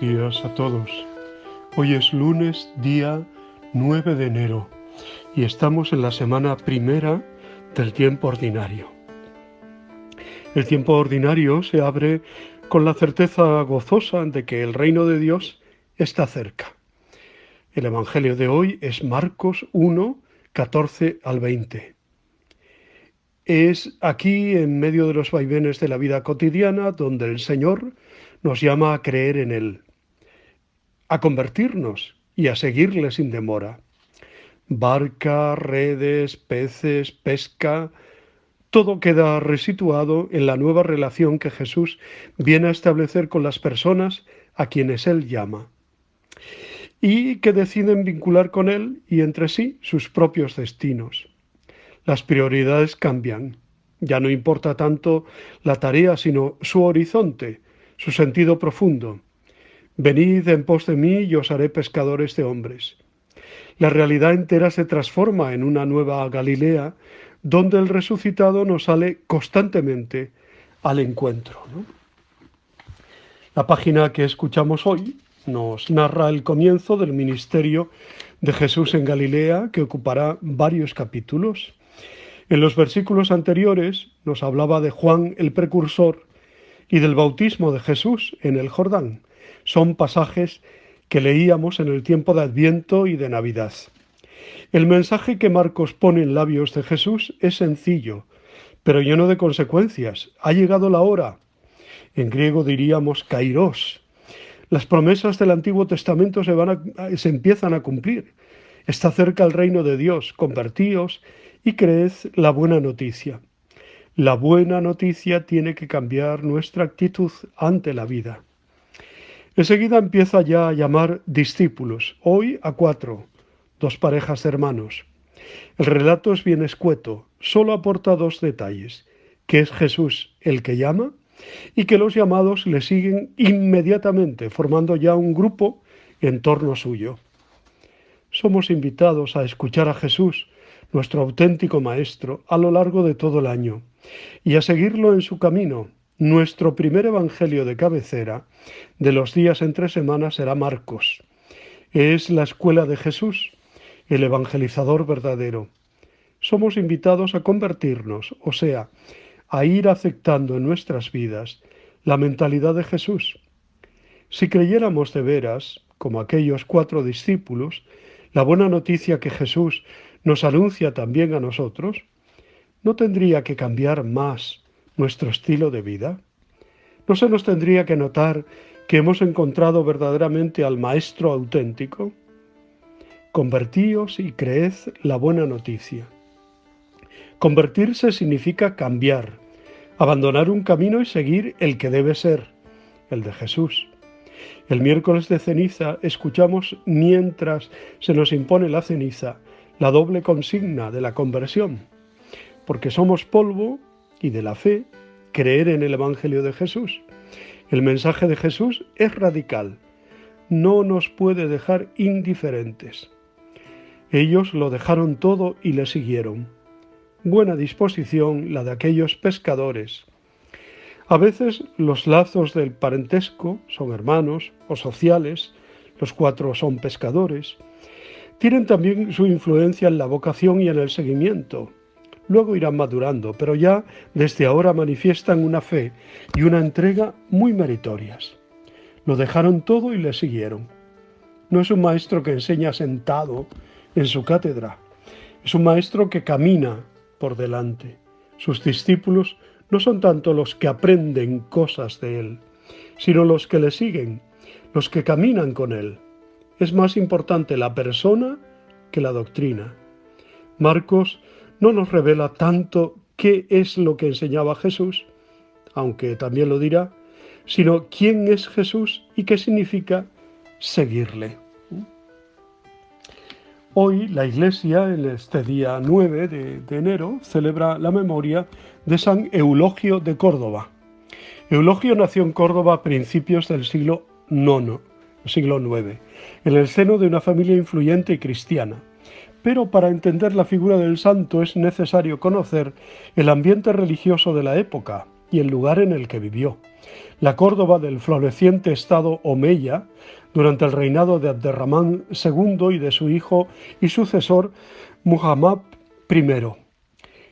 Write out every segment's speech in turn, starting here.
Buenos días a todos. Hoy es lunes, día 9 de enero, y estamos en la semana primera del tiempo ordinario. El tiempo ordinario se abre con la certeza gozosa de que el reino de Dios está cerca. El Evangelio de hoy es Marcos 1, 14 al 20. Es aquí, en medio de los vaivenes de la vida cotidiana, donde el Señor nos llama a creer en Él, a convertirnos y a seguirle sin demora. Barca, redes, peces, pesca, todo queda resituado en la nueva relación que Jesús viene a establecer con las personas a quienes Él llama, y que deciden vincular con Él y entre sí sus propios destinos. Las prioridades cambian. Ya no importa tanto la tarea, sino su horizonte, su sentido profundo. Venid en pos de mí y os haré pescadores de hombres. La realidad entera se transforma en una nueva Galilea, donde el resucitado nos sale constantemente al encuentro, ¿no? La página que escuchamos hoy nos narra el comienzo del ministerio de Jesús en Galilea, que ocupará varios capítulos. En los versículos anteriores nos hablaba de Juan el precursor y del bautismo de Jesús en el Jordán. Son pasajes que leíamos en el tiempo de Adviento y de Navidad. El mensaje que Marcos pone en labios de Jesús es sencillo, pero lleno de consecuencias. Ha llegado la hora. En griego diríamos kairos. Las promesas del Antiguo Testamento se empiezan a cumplir. Está cerca el reino de Dios. Convertíos y creed la buena noticia. La buena noticia tiene que cambiar nuestra actitud ante la vida. Enseguida empieza ya a llamar discípulos, hoy a 4, 2 parejas de hermanos. El relato es bien escueto, solo aporta 2 detalles, que es Jesús el que llama y que los llamados le siguen inmediatamente, formando ya un grupo en torno suyo. Somos invitados a escuchar a Jesús, nuestro auténtico Maestro, a lo largo de todo el año, y a seguirlo en su camino. Nuestro primer evangelio de cabecera de los días entre semanas será Marcos. Es la escuela de Jesús, el evangelizador verdadero. Somos invitados a convertirnos, o sea, a ir aceptando en nuestras vidas la mentalidad de Jesús. Si creyéramos de veras, como aquellos 4 discípulos, la buena noticia que Jesús nos anuncia también a nosotros, ¿no tendría que cambiar más nuestro estilo de vida? ¿No se nos tendría que notar que hemos encontrado verdaderamente al Maestro auténtico? Convertíos y creed la buena noticia. Convertirse significa cambiar, abandonar un camino y seguir el que debe ser, el de Jesús. El miércoles de ceniza escuchamos, mientras se nos impone la ceniza, la doble consigna de la conversión, porque somos polvo y de la fe, creer en el Evangelio de Jesús. El mensaje de Jesús es radical, no nos puede dejar indiferentes. Ellos lo dejaron todo y le siguieron. Buena disposición la de aquellos pescadores. A veces los lazos del parentesco son hermanos o sociales, los 4 son pescadores. Tienen también su influencia en la vocación y en el seguimiento. Luego irán madurando, pero ya desde ahora manifiestan una fe y una entrega muy meritorias. Lo dejaron todo y le siguieron. No es un maestro que enseña sentado en su cátedra, es un maestro que camina por delante. Sus discípulos no son tanto los que aprenden cosas de él, sino los que le siguen, los que caminan con él. Es más importante la persona que la doctrina. Marcos no nos revela tanto qué es lo que enseñaba Jesús, aunque también lo dirá, sino quién es Jesús y qué significa seguirle. Hoy la Iglesia, en este día 9 de enero, celebra la memoria de San Eulogio de Córdoba. Eulogio nació en Córdoba a principios del siglo IX, en el seno de una familia influyente y cristiana. Pero para entender la figura del santo es necesario conocer el ambiente religioso de la época, y el lugar en el que vivió. La Córdoba del floreciente estado omeya, durante el reinado de Abderramán II y de su hijo y sucesor Muhammad I.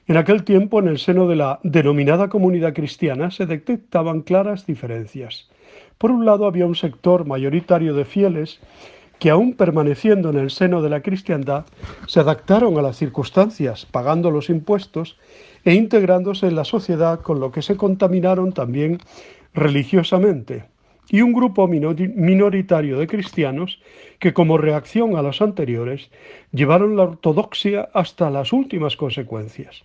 En aquel tiempo, en el seno de la denominada comunidad cristiana, se detectaban claras diferencias. Por un lado, había un sector mayoritario de fieles que, aun permaneciendo en el seno de la cristiandad, se adaptaron a las circunstancias, pagando los impuestos e integrándose en la sociedad, con lo que se contaminaron también religiosamente, y un grupo minoritario de cristianos que, como reacción a los anteriores, llevaron la ortodoxia hasta las últimas consecuencias,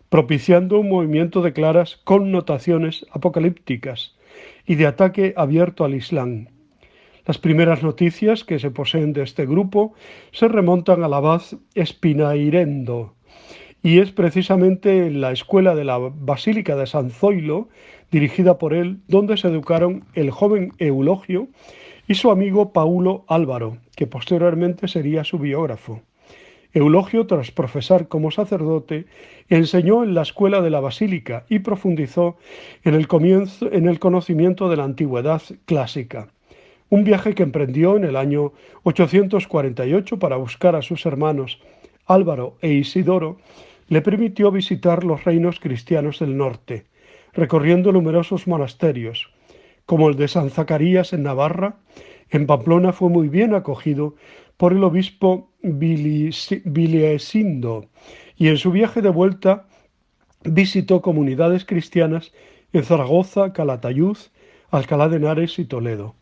propiciando un movimiento de claras connotaciones apocalípticas y de ataque abierto al Islam. Las primeras noticias que se poseen de este grupo se remontan al abad Espinairendo, y es precisamente en la escuela de la Basílica de San Zoilo, dirigida por él, donde se educaron el joven Eulogio y su amigo Paulo Álvaro, que posteriormente sería su biógrafo. Eulogio, tras profesar como sacerdote, enseñó en la escuela de la Basílica y profundizó en el conocimiento de la antigüedad clásica. Un viaje que emprendió en el año 848 para buscar a sus hermanos Álvaro e Isidoro le permitió visitar los reinos cristianos del norte, recorriendo numerosos monasterios, como el de San Zacarías en Navarra. En Pamplona fue muy bien acogido por el obispo Villesindo, y en su viaje de vuelta visitó comunidades cristianas en Zaragoza, Calatayud, Alcalá de Henares y Toledo.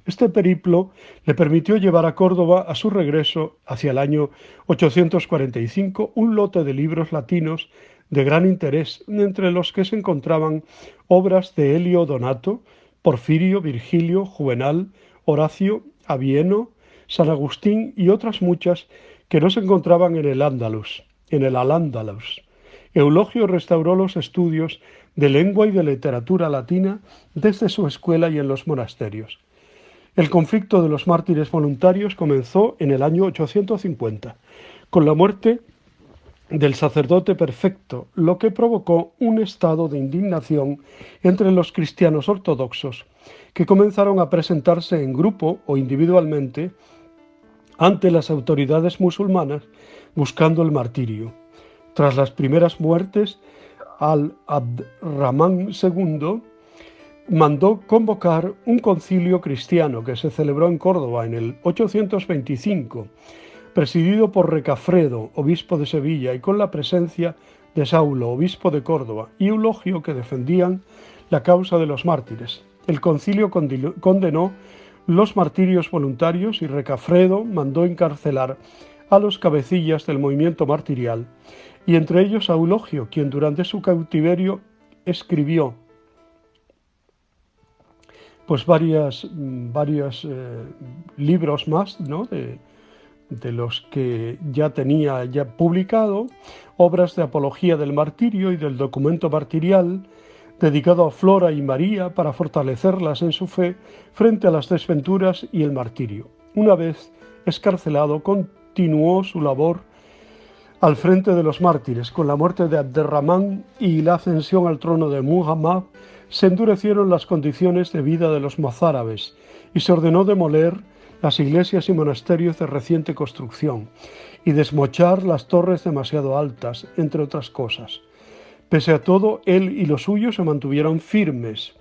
Este periplo le permitió llevar a Córdoba, a su regreso hacia el año 845, un lote de libros latinos de gran interés, entre los que se encontraban obras de Helio Donato, Porfirio, Virgilio, Juvenal, Horacio, Avieno, San Agustín y otras muchas que no se encontraban en el Al-Ándalus. Eulogio restauró los estudios de lengua y de literatura latina desde su escuela y en los monasterios. El conflicto de los mártires voluntarios comenzó en el año 850, con la muerte del sacerdote perfecto, lo que provocó un estado de indignación entre los cristianos ortodoxos, que comenzaron a presentarse en grupo o individualmente ante las autoridades musulmanas buscando el martirio. Tras las primeras muertes, Al-Abd-Rahman II mandó convocar un concilio cristiano que se celebró en Córdoba en el 825, presidido por Recafredo, obispo de Sevilla, y con la presencia de Saulo, obispo de Córdoba, y Eulogio, que defendían la causa de los mártires. El concilio condenó los martirios voluntarios y Recafredo mandó encarcelar a los cabecillas del movimiento martirial, y entre ellos a Eulogio, quien durante su cautiverio escribió varios libros más, ¿no?, de los que ya tenía publicado, obras de apología del martirio y del documento martirial, dedicado a Flora y María para fortalecerlas en su fe frente a las desventuras y el martirio. Una vez excarcelado, continuó su labor al frente de los mártires. Con la muerte de Abderramán y la ascensión al trono de Muhammad, se endurecieron las condiciones de vida de los mozárabes y se ordenó demoler las iglesias y monasterios de reciente construcción y desmochar las torres demasiado altas, entre otras cosas. Pese a todo, él y los suyos se mantuvieron firmes,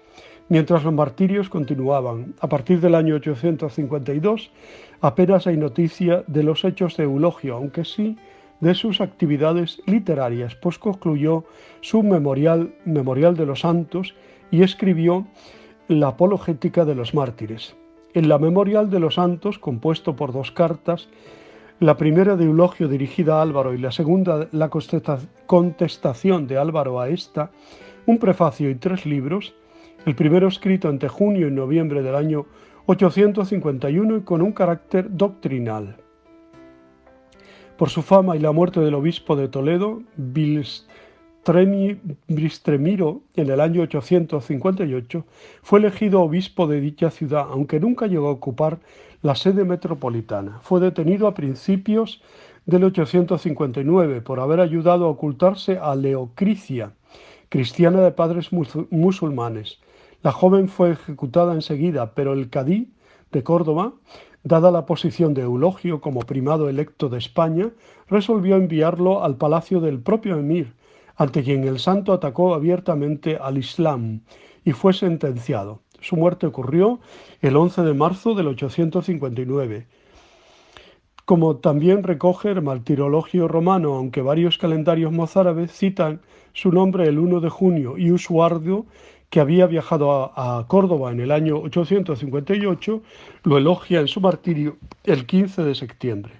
mientras los martirios continuaban. A partir del año 852, apenas hay noticia de los hechos de Eulogio, aunque sí de sus actividades literarias, pues concluyó su memorial de los santos y escribió la apologética de los mártires. En la Memorial de los Santos, compuesto por dos cartas, la primera de Eulogio dirigida a Álvaro y la segunda la contestación de Álvaro a esta, un prefacio y 3 libros, el primero escrito entre junio y noviembre del año 851 y con un carácter doctrinal. Por su fama y la muerte del obispo de Toledo, Bristemiro, en el año 858, fue elegido obispo de dicha ciudad, aunque nunca llegó a ocupar la sede metropolitana. Fue detenido a principios del 859 por haber ayudado a ocultarse a Leocricia, cristiana de padres musulmanes. La joven fue ejecutada enseguida, pero el cadí de Córdoba, dada la posición de Eulogio como primado electo de España, resolvió enviarlo al palacio del propio emir, ante quien el santo atacó abiertamente al Islam y fue sentenciado. Su muerte ocurrió el 11 de marzo del 859. Como también recoge el martirologio romano, aunque varios calendarios mozárabes citan su nombre el 1 de junio, y Usuardo, que había viajado a Córdoba en el año 858, lo elogia en su martirio el 15 de septiembre.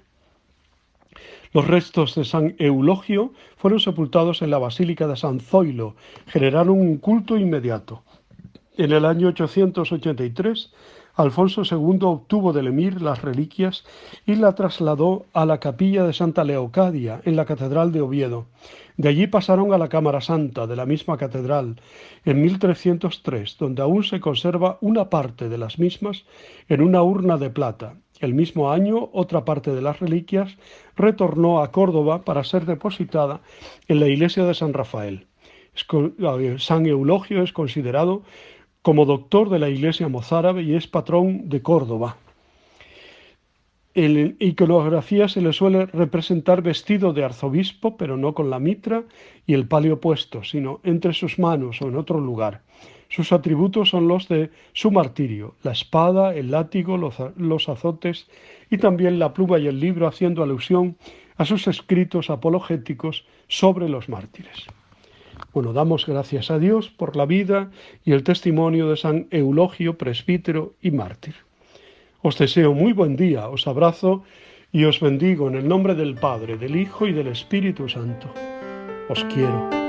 Los restos de San Eulogio fueron sepultados en la Basílica de San Zoilo, generaron un culto inmediato. En el año 883, Alfonso II obtuvo del emir las reliquias y la trasladó a la capilla de Santa Leocadia, en la Catedral de Oviedo. De allí pasaron a la Cámara Santa de la misma catedral en 1303, donde aún se conserva una parte de las mismas en una urna de plata. El mismo año, otra parte de las reliquias retornó a Córdoba para ser depositada en la iglesia de San Rafael. San Eulogio es considerado como doctor de la iglesia mozárabe y es patrón de Córdoba. En iconografía se le suele representar vestido de arzobispo, pero no con la mitra y el palio puesto, sino entre sus manos o en otro lugar. Sus atributos son los de su martirio: la espada, el látigo, los azotes y también la pluma y el libro, haciendo alusión a sus escritos apologéticos sobre los mártires. Bueno, damos gracias a Dios por la vida y el testimonio de San Eulogio, presbítero y mártir. Os deseo muy buen día, os abrazo y os bendigo en el nombre del Padre, del Hijo y del Espíritu Santo. Os quiero.